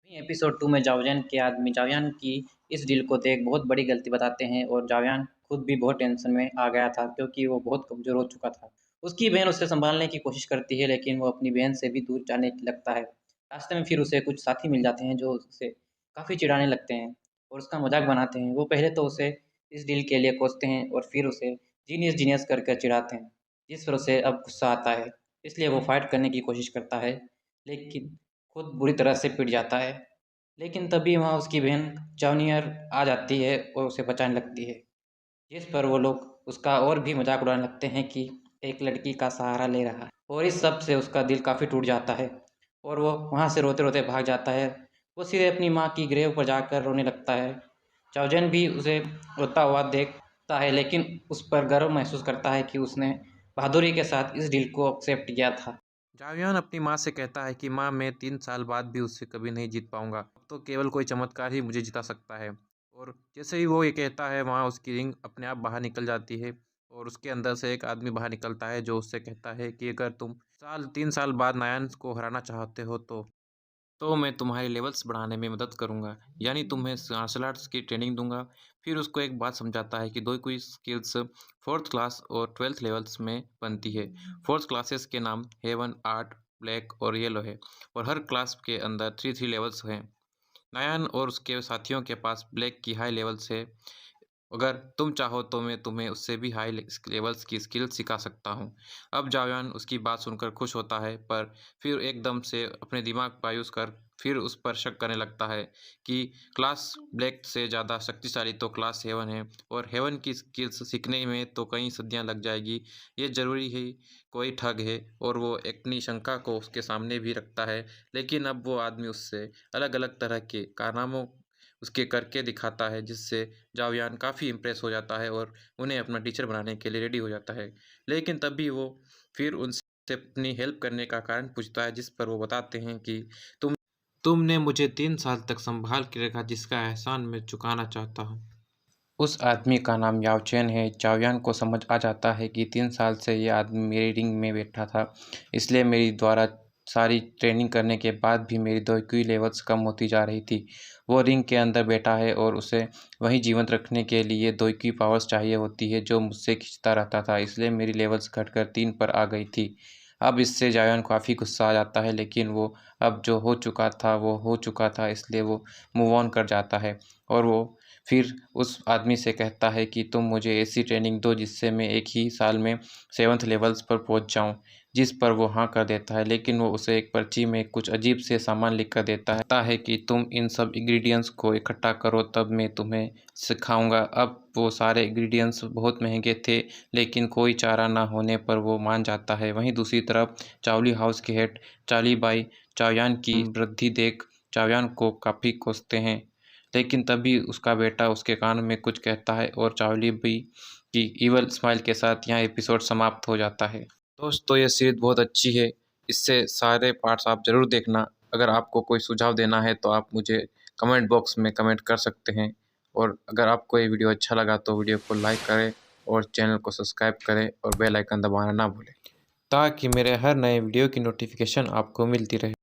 वहीं एपिसोड 2 में जाओयान के आदमी जाओयान की इस डील को देख बहुत बड़ी गलती बताते हैं और जाओयान खुद भी बहुत टेंशन में आ गया था क्योंकि वो बहुत कमज़ोर हो चुका था। उसकी बहन उसे सँभालने की कोशिश करती है लेकिन वो अपनी बहन से भी दूर जाने लगता है। रास्ते में फिर उसे कुछ साथी मिल जाते हैं जो उसे काफ़ी चिढ़ाने लगते हैं और उसका मज़ाक बनाते हैं। वो पहले तो उसे इस डील के लिए कोसते हैं और फिर उसे जीनियस जीनियस कर चिढ़ाते हैं, जिस पर उसे अब गुस्सा आता है। इसलिए वो फ़ाइट करने की कोशिश करता है, लेकिन खुद बुरी तरह से पिट जाता है। लेकिन तभी वहाँ उसकी बहन चाउनियर आ जाती है और उसे बचाने लगती है, जिस पर वो लोग उसका और भी मज़ाक उड़ाने लगते हैं कि एक लड़की का सहारा ले रहा है और इस सब से उसका दिल काफ़ी टूट जाता है और वो वहाँ से रोते-रोते भाग जाता है। वो सीधे अपनी माँ की ग्रेव पर जाकर रोने लगता है। चाओजन भी उसे रोता हुआ देखता है लेकिन उस पर गर्व महसूस करता है कि उसने बहादुरी के साथ इस डील को एक्सेप्ट किया था। जावियान अपनी माँ से कहता है कि माँ, मैं 3 साल बाद भी उससे कभी नहीं जीत पाऊंगा। अब तो केवल कोई चमत्कार ही मुझे जिता सकता है। और जैसे ही वो ये कहता है, वहाँ उसकी रिंग अपने आप बाहर निकल जाती है और उसके अंदर से एक आदमी बाहर निकलता है जो उससे कहता है कि अगर तुम 3 साल बाद नायन को हराना चाहते हो तो मैं तुम्हारे लेवल्स बढ़ाने में मदद करूंगा, यानी तुम्हें मार्शल आर्ट्स की ट्रेनिंग दूंगा। फिर उसको एक बात समझाता है कि दो कोई स्किल्स फोर्थ क्लास और 12th लेवल्स में बनती है। फोर्थ क्लासेस के नाम हेवन, आर्ट, ब्लैक और येलो है और हर क्लास के अंदर 3 लेवल्स हैं। नायान और उसके साथियों के पास ब्लैक की हाई लेवल्स है। अगर तुम चाहो तो मैं तुम्हें उससे भी हाई लेवल्स की स्किल सिखा सकता हूँ। अब जावयान उसकी बात सुनकर खुश होता है, पर फिर एकदम से अपने दिमाग का यूज़ कर फिर उस पर शक करने लगता है कि क्लास ब्लैक से ज़्यादा शक्तिशाली तो क्लास हेवन है और हेवन की स्किल्स सीखने में तो कई सदियाँ लग जाएगी। ये ज़रूरी है, कोई ठग है। और वो अपनी शंका को उसके सामने भी रखता है, लेकिन अब वो आदमी उससे अलग अलग तरह के कारनामों उसके करके दिखाता है, जिससे जावयान काफ़ी इम्प्रेस हो जाता है और उन्हें अपना टीचर बनाने के लिए रेडी हो जाता है। लेकिन तभी वो फिर उनसे अपनी हेल्प करने का कारण पूछता है, जिस पर वो बताते हैं कि तुमने मुझे 3 साल तक संभाल के रखा, जिसका एहसान मैं चुकाना चाहता हूँ। उस आदमी का नाम याओचेन है। जावयान को समझ आ जाता है कि 3 साल से ये आदमी मेरी रिंग में बैठा था, इसलिए मेरी द्वारा सारी ट्रेनिंग करने के बाद भी मेरी दोईकुई लेवल्स कम होती जा रही थी। वो रिंग के अंदर बैठा है और उसे वहीं जीवंत रखने के लिए दोईकुई पावर्स चाहिए होती है जो मुझसे खींचता रहता था, इसलिए मेरी लेवल्स घटकर 3 पर आ गई थी। अब इससे जावयान को काफ़ी गुस्सा आ जाता है, लेकिन वो अब जो हो चुका था वो हो चुका था, इसलिए वो मूव ऑन कर जाता है और वो फिर उस आदमी से कहता है कि तुम मुझे ऐसी ट्रेनिंग दो जिससे मैं एक ही साल में 7th लेवल्स पर पहुंच जाऊं, जिस पर वो हाँ कर देता है। लेकिन वो उसे एक पर्ची में कुछ अजीब से सामान लिख कर देता है कि तुम इन सब इंग्रेडिएंट्स को इकट्ठा करो, तब मैं तुम्हें सिखाऊंगा। अब वो सारे इंग्रेडिएंट्स बहुत महंगे थे, लेकिन कोई चारा ना होने पर वो मान जाता है। वहीं दूसरी तरफ चावली हाउस के हेड चार्ली बाई चावयान की वृद्धि देख चावयान को काफ़ी कोसते हैं, लेकिन तभी उसका बेटा उसके कान में कुछ कहता है और चार्ली भी की इवल स्माइल के साथ यह एपिसोड समाप्त हो जाता है। दोस्तों, ये सीरीज बहुत अच्छी है, इससे सारे पार्ट्स आप ज़रूर देखना। अगर आपको कोई सुझाव देना है तो आप मुझे कमेंट बॉक्स में कमेंट कर सकते हैं, और अगर आपको ये वीडियो अच्छा लगा तो वीडियो को लाइक करें और चैनल को सब्सक्राइब करें और बेल आइकन दबाना ना भूलें, ताकि मेरे हर नए वीडियो की नोटिफिकेशन आपको मिलती रहे।